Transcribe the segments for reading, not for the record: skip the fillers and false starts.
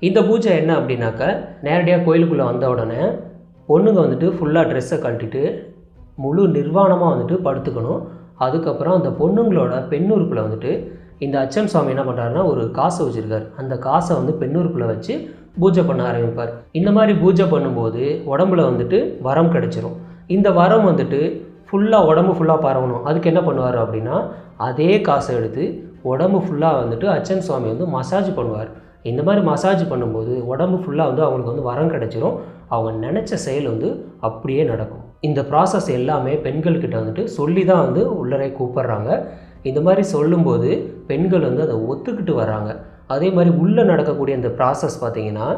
இந்த பூஜை என்ன அப்படின்னாக்க, நேரடியாக கோயிலுக்குள்ளே வந்த உடனே பொண்ணுங்க வந்துட்டு ஃபுல்லாக ட்ரெஸ்ஸை கழட்டிட்டு முழு நிர்வாணமாக வந்துட்டு படுத்துக்கணும். அதுக்கப்புறம் அந்த பொண்ணுங்களோட பெண்ணுறுப்பில் வந்துட்டு இந்த அச்சன் சுவாமி என்ன பண்ணுறாருன்னா ஒரு காசை வச்சுருக்காரு. அந்த காசை வந்து பெண்ணுறுப்பில் வச்சு பூஜை பண்ண ஆரம்பிப்பார். இந்த மாதிரி பூஜை பண்ணும்போது உடம்புல வந்துட்டு வரம் கிடைச்சிரும். இந்த வரம் வந்துட்டு ஃபுல்லாக உடம்பு ஃபுல்லாக பரவணும். அதுக்கு என்ன பண்ணுவார் அப்படின்னா, அதே காசை எடுத்து உடம்பு ஃபுல்லாக வந்துட்டு அச்சன் சுவாமி வந்து மசாஜ் பண்ணுவார். இந்த மாதிரி மசாஜ் பண்ணும்போது உடம்பு ஃபுல்லாக வந்து அவங்களுக்கு வந்து வரம் கிடைச்சிரும். அவங்க நினச்ச செயல் வந்து அப்படியே நடக்கும். இந்த ப்ராசஸ் எல்லாமே பெண்கள்கிட்ட வந்துட்டு சொல்லி தான் வந்து உள்ளரை கூப்பிட்றாங்க. இந்த மாதிரி சொல்லும்போது பெண்கள் வந்து அதை ஒத்துக்கிட்டு வராங்க. அதே மாதிரி உள்ளே நடக்கக்கூடிய இந்த ப்ராசஸ் பார்த்திங்கன்னா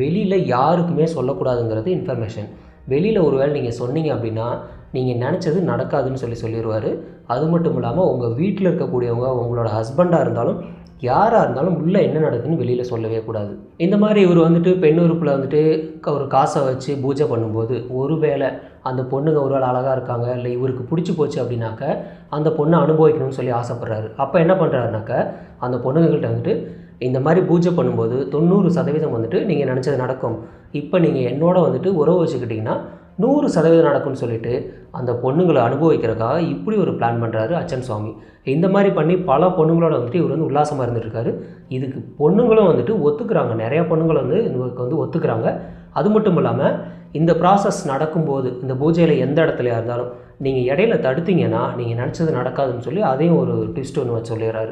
வெளியில் யாருக்குமே சொல்லக்கூடாதுங்கிறது இன்ஃபர்மேஷன். வெளியில் ஒரு வேளை நீங்கள் சொன்னீங்க அப்படின்னா நீங்கள் நினச்சது நடக்காதுன்னு சொல்லிடுவார். அது மட்டும் இல்லாமல் உங்கள் வீட்டில் இருக்கக்கூடியவங்க, உங்களோட ஹஸ்பண்டாக இருந்தாலும் யாராக இருந்தாலும் உள்ளே என்ன நடக்குதுன்னு வெளியில் சொல்லவே கூடாது. இந்த மாதிரி இவர் வந்துட்டு பெண்ணுறுப்பில் வந்துட்டு ஒரு காசை வச்சு பூஜை பண்ணும்போது ஒருவேளை அந்த பொண்ணுங்க ஒரு வேளை அழகாக இருக்காங்க, இல்லை இவருக்கு பிடிச்சி போச்சு அப்படின்னாக்க அந்த பொண்ணை அனுபவிக்கணும்னு சொல்லி ஆசைப்பட்றாரு. அப்போ என்ன பண்ணுறாருனாக்க அந்த பொண்ணுங்கள்கிட்ட வந்துட்டு இந்த மாதிரி பூஜை பண்ணும்போது 90% வந்துட்டு நீங்கள் நினச்சது நடக்கும். இப்போ நீங்கள் என்னோட வந்துட்டு உறவு வச்சுக்கிட்டிங்கன்னா 100% நடக்கும்னு சொல்லிட்டு அந்த பொண்ணுங்களை அனுபவிக்கிறதுக்காக இப்படி ஒரு பிளான் பண்ணுறாரு அச்சன் சுவாமி. இந்த மாதிரி பண்ணி பல பொண்ணுங்களோட வந்துட்டு இவர் வந்து உல்லாசமாக இருந்துகிட்ருக்காரு. இதுக்கு பொண்ணுங்களும் வந்துட்டு ஒத்துக்கிறாங்க. நிறையா பொண்ணுங்கள் வந்து இதுக்கு வந்து ஒத்துக்கிறாங்க. அது மட்டும் இல்லாமல் இந்த ப்ராசஸ் நடக்கும்போது இந்த பூஜையில் எந்த இடத்துலையா இருந்தாலும் நீங்கள் இடையில தடுத்தீங்கன்னா நீங்கள் நினச்சது நடக்காதுன்னு சொல்லி அதையும் ஒரு ட்விஸ்ட் ஒன்று வச்சு சொல்லிடுறாரு.